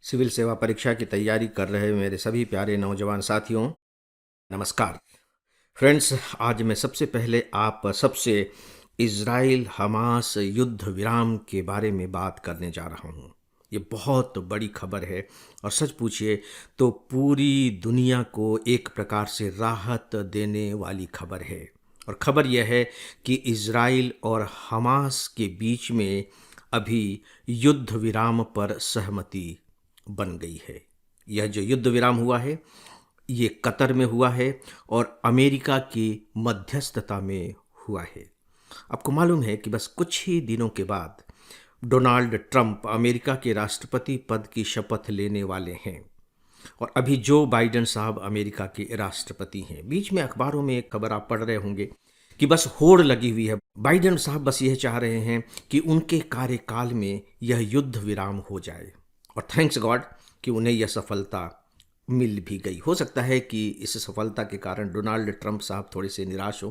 Civil सेवा परीक्षा की तैयारी कर रहे मेरे सभी प्यारे नौजवान साथियों, नमस्कार। फ्रेंड्स, आज मैं सबसे पहले आप सबसे इज़राइल हमास युद्ध विराम के बारे में बात करने जा रहा हूँ। ये बहुत बड़ी खबर है और सच पूछिए तो पूरी दुनिया को एक प्रकार से राहत देने वाली खबर है। और खबर यह है कि इज़राइल और हमास के बीच में अभी युद्ध विराम पर सहमति बन गई है। यह जो युद्ध विराम हुआ है ये कतर में हुआ है और अमेरिका की मध्यस्थता में हुआ है। आपको मालूम है कि बस कुछ ही दिनों के बाद डोनाल्ड ट्रंप अमेरिका के राष्ट्रपति पद की शपथ लेने वाले हैं और अभी जो बाइडेन साहब अमेरिका के राष्ट्रपति हैं। बीच में अखबारों में एक खबर आप पढ़ रहे होंगे कि बस होड़ लगी हुई है। बाइडेन साहब बस यह चाह रहे हैं कि उनके कार्यकाल में यह युद्ध विराम हो जाए और थैंक्स गॉड कि उन्हें यह सफलता मिल भी गई। हो सकता है कि इस सफलता के कारण डोनाल्ड ट्रंप साहब थोड़े से निराश हो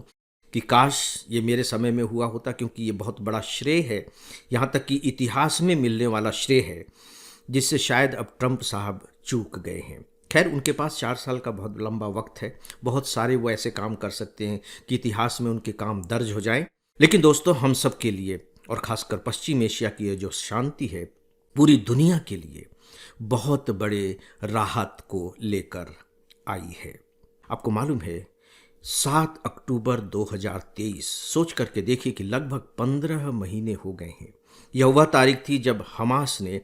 कि काश ये मेरे समय में हुआ होता, क्योंकि ये बहुत बड़ा श्रेय है, यहाँ तक कि इतिहास में मिलने वाला श्रेय है जिससे शायद अब ट्रंप साहब चूक गए हैं। खैर, उनके पास 4 साल का बहुत लंबा वक्त है, बहुत सारे वो ऐसे काम कर सकते हैं कि इतिहास में उनके काम दर्ज हो जाएं। लेकिन दोस्तों, हम सब के लिए और ख़ासकर पश्चिम एशिया की ये जो शांति है पूरी दुनिया के लिए बहुत बड़े राहत को लेकर आई है। आपको मालूम है 7 अक्टूबर 2023, सोच करके देखिए कि लगभग 15 महीने हो गए हैं। यह वह तारीख थी जब हमास ने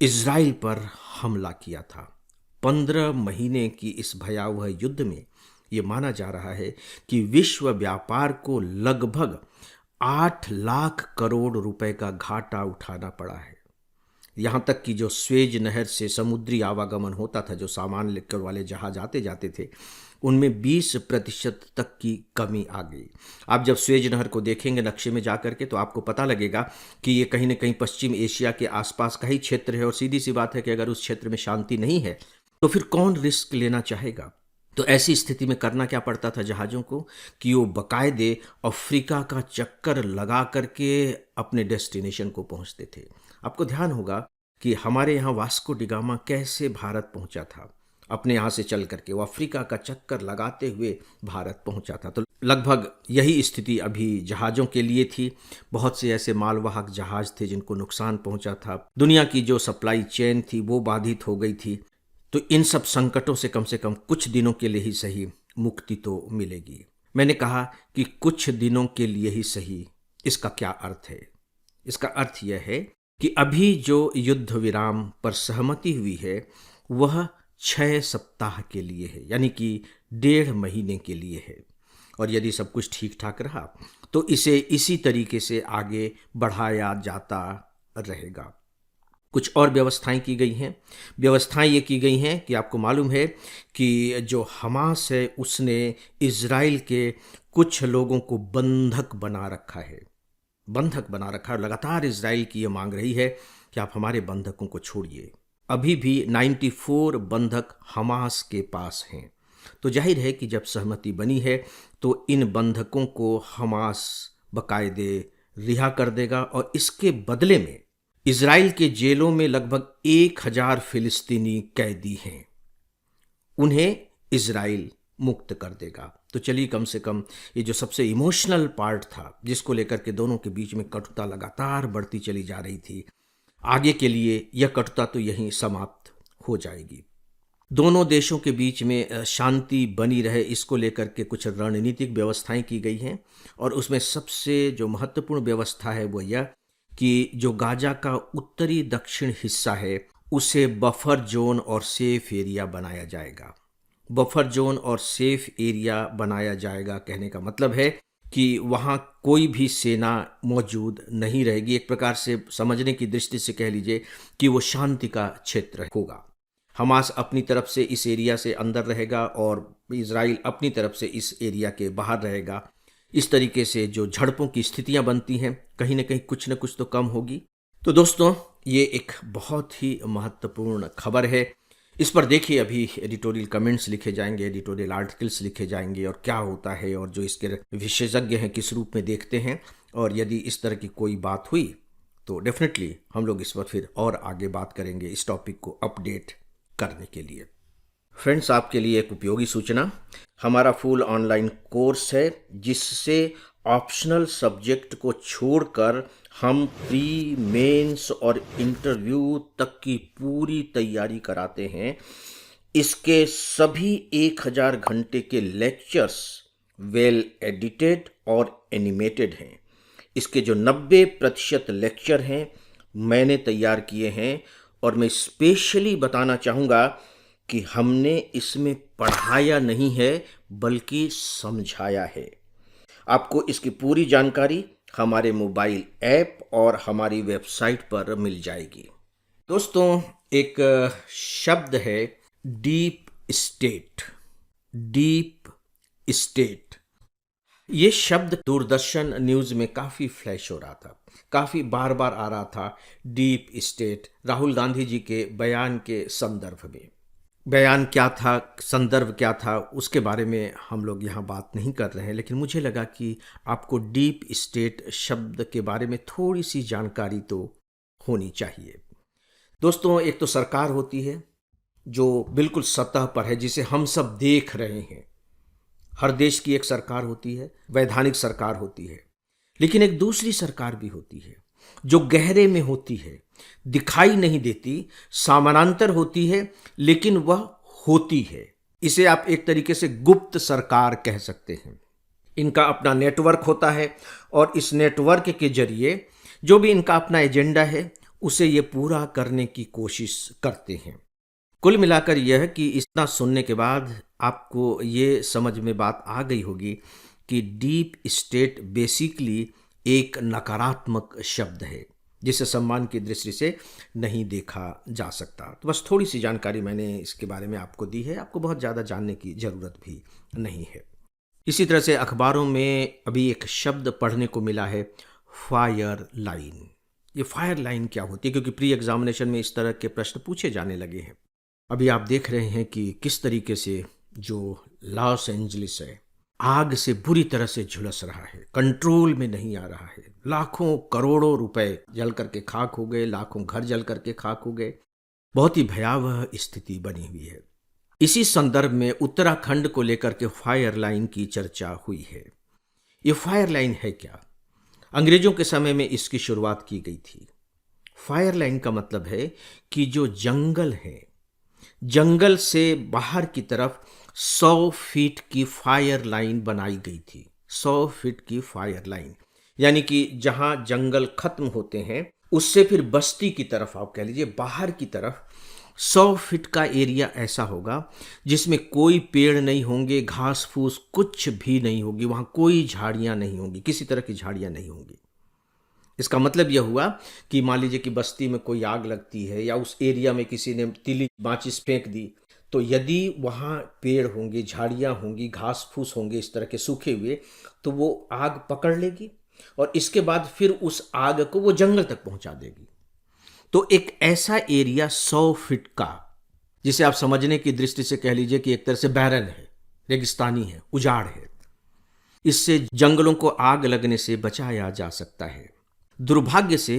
इज़राइल पर हमला किया था। 15 महीने की इस भयावह युद्ध में ये माना जा रहा है कि विश्व व्यापार को लगभग 8 लाख करोड़ रुपए का घाटा उठाना पड़ा है। यहाँ तक कि जो स्वेज नहर से समुद्री आवागमन होता था, जो सामान लेकर वाले जहाज आते जाते थे, उनमें 20% तक की कमी आ गई। आप जब स्वेज नहर को देखेंगे नक्शे में जा कर के तो आपको पता लगेगा कि ये कहीं ना कहीं पश्चिम एशिया के आसपास का ही क्षेत्र है और सीधी सी बात है कि अगर उस क्षेत्र में शांति नहीं है तो फिर कौन रिस्क लेना चाहेगा। तो ऐसी स्थिति में करना क्या पड़ता था जहाज़ों को कि वो बाकायदे अफ्रीका का चक्कर लगा करके अपने डेस्टिनेशन को पहुंचते थे। आपको ध्यान होगा कि हमारे यहाँ वास्को डिगामा कैसे भारत पहुंचा था। अपने यहाँ से चल करके वो अफ्रीका का चक्कर लगाते हुए भारत पहुंचा था। तो लगभग यही स्थिति अभी जहाज़ों के लिए थी। बहुत से ऐसे मालवाहक जहाज़ थे जिनको नुकसान पहुंचा था। दुनिया की जो सप्लाई चेन थी वो बाधित हो गई थी। तो इन सब संकटों से कम कुछ दिनों के लिए ही सही मुक्ति तो मिलेगी। मैंने कहा कि कुछ दिनों के लिए ही सही। इसका क्या अर्थ है? इसका अर्थ यह है कि अभी जो युद्ध विराम पर सहमति हुई है वह 6 सप्ताह के लिए है, यानी कि 1.5 महीने के लिए है। और यदि सब कुछ ठीक ठाक रहा तो इसे इसी तरीके से आगे बढ़ाया जाता रहेगा। कुछ और व्यवस्थाएं की गई हैं। व्यवस्थाएं ये की गई हैं कि आपको मालूम है कि जो हमास है उसने इज़राइल के कुछ लोगों को बंधक बना रखा है। बंधक बना रखा है। लगातार इज़राइल की ये मांग रही है कि आप हमारे बंधकों को छोड़िए। अभी भी 94 बंधक हमास के पास हैं। तो जाहिर है कि जब सहमति बनी है तो इन बंधकों को हमास बाकायदे रिहा कर देगा और इसके बदले में इज़राइल के जेलों में लगभग 1000 फिलिस्तीनी कैदी हैं, उन्हें इज़राइल मुक्त कर देगा। तो चलिए, कम से कम ये जो सबसे इमोशनल पार्ट था जिसको लेकर के दोनों के बीच में कटुता लगातार बढ़ती चली जा रही थी, आगे के लिए यह कटुता तो यहीं समाप्त हो जाएगी। दोनों देशों के बीच में शांति बनी रहे, इसको लेकर के कुछ रणनीतिक व्यवस्थाएं की गई हैं और उसमें सबसे जो महत्वपूर्ण व्यवस्था है वो यह कि जो गाजा का उत्तरी दक्षिण हिस्सा है उसे बफर जोन और सेफ एरिया बनाया जाएगा। बफर जोन और सेफ एरिया बनाया जाएगा कहने का मतलब है कि वहाँ कोई भी सेना मौजूद नहीं रहेगी। एक प्रकार से समझने की दृष्टि से कह लीजिए कि वो शांति का क्षेत्र होगा। हमास अपनी तरफ से इस एरिया से अंदर रहेगा और इज़राइल अपनी तरफ से इस एरिया के बाहर रहेगा। इस तरीके से जो झड़पों की स्थितियां बनती हैं कहीं ना कहीं कुछ न कुछ तो कम होगी। तो दोस्तों, ये एक बहुत ही महत्वपूर्ण खबर है। इस पर देखिए अभी एडिटोरियल कमेंट्स लिखे जाएंगे, एडिटोरियल आर्टिकल्स लिखे जाएंगे और क्या होता है और जो इसके विशेषज्ञ हैं किस रूप में देखते हैं। और यदि इस तरह की कोई बात हुई तो डेफिनेटली हम लोग इस पर फिर और आगे बात करेंगे इस टॉपिक को अपडेट करने के लिए। फ्रेंड्स, आपके लिए एक उपयोगी सूचना, हमारा फुल ऑनलाइन कोर्स है जिससे ऑप्शनल सब्जेक्ट को छोड़कर हम प्री, मेंस और इंटरव्यू तक की पूरी तैयारी कराते हैं। इसके सभी 1000 घंटे के लेक्चर्स वेल एडिटेड और एनिमेटेड हैं। इसके जो 90% लेक्चर हैं मैंने तैयार किए हैं, और मैं स्पेशली बताना चाहूँगा कि हमने इसमें पढ़ाया नहीं है बल्कि समझाया है। आपको इसकी पूरी जानकारी हमारे मोबाइल ऐप और हमारी वेबसाइट पर मिल जाएगी। दोस्तों, एक शब्द है डीप स्टेट। डीप स्टेट, ये शब्द दूरदर्शन न्यूज़ में काफ़ी फ्लैश हो रहा था, काफ़ी बार बार आ रहा था। डीप स्टेट राहुल गांधी जी के बयान के संदर्भ में। बयान क्या था, संदर्भ क्या था, उसके बारे में हम लोग यहाँ बात नहीं कर रहे हैं, लेकिन मुझे लगा कि आपको डीप स्टेट शब्द के बारे में थोड़ी सी जानकारी तो होनी चाहिए। दोस्तों, एक तो सरकार होती है जो बिल्कुल सतह पर है, जिसे हम सब देख रहे हैं। हर देश की एक सरकार होती है, वैधानिक सरकार होती है, लेकिन एक दूसरी सरकार भी होती है जो गहरे में होती है, दिखाई नहीं देती, समानांतर होती है, लेकिन वह होती है। इसे आप एक तरीके से गुप्त सरकार कह सकते हैं। इनका अपना नेटवर्क होता है और इस नेटवर्क के जरिए जो भी इनका अपना एजेंडा है उसे ये पूरा करने की कोशिश करते हैं। कुल मिलाकर यह कि इतना सुनने के बाद आपको ये समझ में बात आ गई होगी कि डीप स्टेट बेसिकली एक नकारात्मक शब्द है जिसे सम्मान की दृष्टि से नहीं देखा जा सकता। तो बस थोड़ी सी जानकारी मैंने इसके बारे में आपको दी है, आपको बहुत ज़्यादा जानने की ज़रूरत भी नहीं है। इसी तरह से अखबारों में अभी एक शब्द पढ़ने को मिला है, फायर लाइन। ये फायर लाइन क्या होती है, क्योंकि प्री एग्जामिनेशन में इस तरह के प्रश्न पूछे जाने लगे हैं। अभी आप देख रहे हैं कि किस तरीके से जो लॉस एंजलिस है आग से बुरी तरह से झुलस रहा है, कंट्रोल में नहीं आ रहा है। लाखों करोड़ों रुपए जल करके खाक हो गए, लाखों घर जल करके खाक हो गए। बहुत ही भयावह स्थिति बनी हुई है। इसी संदर्भ में उत्तराखंड को लेकर के फायर लाइन की चर्चा हुई है। ये फायर लाइन है क्या? अंग्रेजों के समय में इसकी शुरुआत की गई थी। फायर लाइन का मतलब है कि जो जंगल है, जंगल से बाहर की तरफ 100 फीट की फायर लाइन बनाई गई थी। 100 फीट की फायर लाइन, यानी कि जहां जंगल खत्म होते हैं उससे फिर बस्ती की तरफ, आप कह लीजिए बाहर की तरफ 100 फीट का एरिया ऐसा होगा जिसमें कोई पेड़ नहीं होंगे, घास फूस कुछ भी नहीं होगी, वहां कोई झाड़ियां नहीं होंगी, किसी तरह की झाड़ियां नहीं होंगी। इसका मतलब यह हुआ कि मान लीजिए कि बस्ती में कोई आग लगती है या उस एरिया में किसी ने तीली माचिस फेंक दी, तो यदि वहाँ पेड़ होंगे, झाड़ियाँ होंगी, घास फूस होंगे इस तरह के सूखे हुए, तो वो आग पकड़ लेगी और इसके बाद फिर उस आग को वो जंगल तक पहुँचा देगी। तो एक ऐसा एरिया 100 फीट का, जिसे आप समझने की दृष्टि से कह लीजिए कि एक तरह से बैरन है, रेगिस्तानी है, उजाड़ है, इससे जंगलों को आग लगने से बचाया जा सकता है। दुर्भाग्य से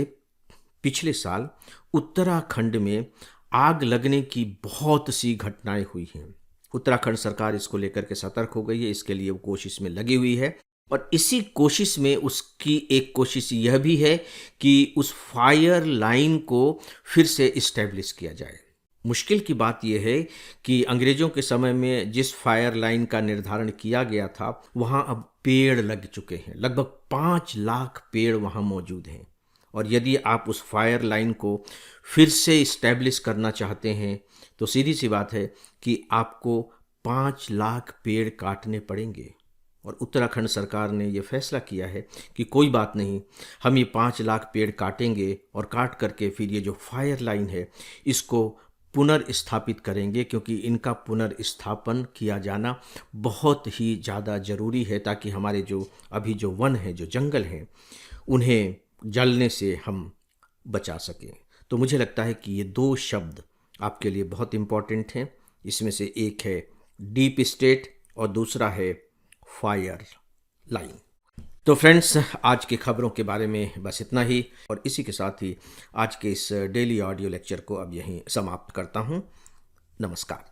पिछले साल उत्तराखंड में आग लगने की बहुत सी घटनाएं हुई हैं। उत्तराखंड सरकार इसको लेकर के सतर्क हो गई है, इसके लिए वो कोशिश में लगी हुई है, और इसी कोशिश में उसकी एक कोशिश यह भी है कि उस फायर लाइन को फिर से इस्टेब्लिश किया जाए। मुश्किल की बात यह है कि अंग्रेजों के समय में जिस फायर लाइन का निर्धारण किया गया था वहाँ अब पेड़ लग चुके हैं, लगभग 5 लाख पेड़ वहाँ मौजूद हैं। और यदि आप उस फायर लाइन को फिर से इस्टेब्लिश करना चाहते हैं तो सीधी सी बात है कि आपको 5 लाख पेड़ काटने पड़ेंगे। और उत्तराखंड सरकार ने यह फैसला किया है कि कोई बात नहीं, हम ये 5 लाख पेड़ काटेंगे और काट करके फिर ये जो फायर लाइन है इसको पुनर्स्थापित करेंगे, क्योंकि इनका पुनर्स्थापन किया जाना बहुत ही ज़्यादा ज़रूरी है ताकि हमारे जो अभी जो वन है, जो जंगल हैं, उन्हें जलने से हम बचा सकें। तो मुझे लगता है कि ये 2 शब्द आपके लिए बहुत इम्पॉर्टेंट हैं। इसमें से एक है डीप स्टेट और दूसरा है फायर लाइन। तो फ्रेंड्स, आज की खबरों के बारे में बस इतना ही, और इसी के साथ ही आज के इस डेली ऑडियो लेक्चर को अब यहीं समाप्त करता हूँ। नमस्कार।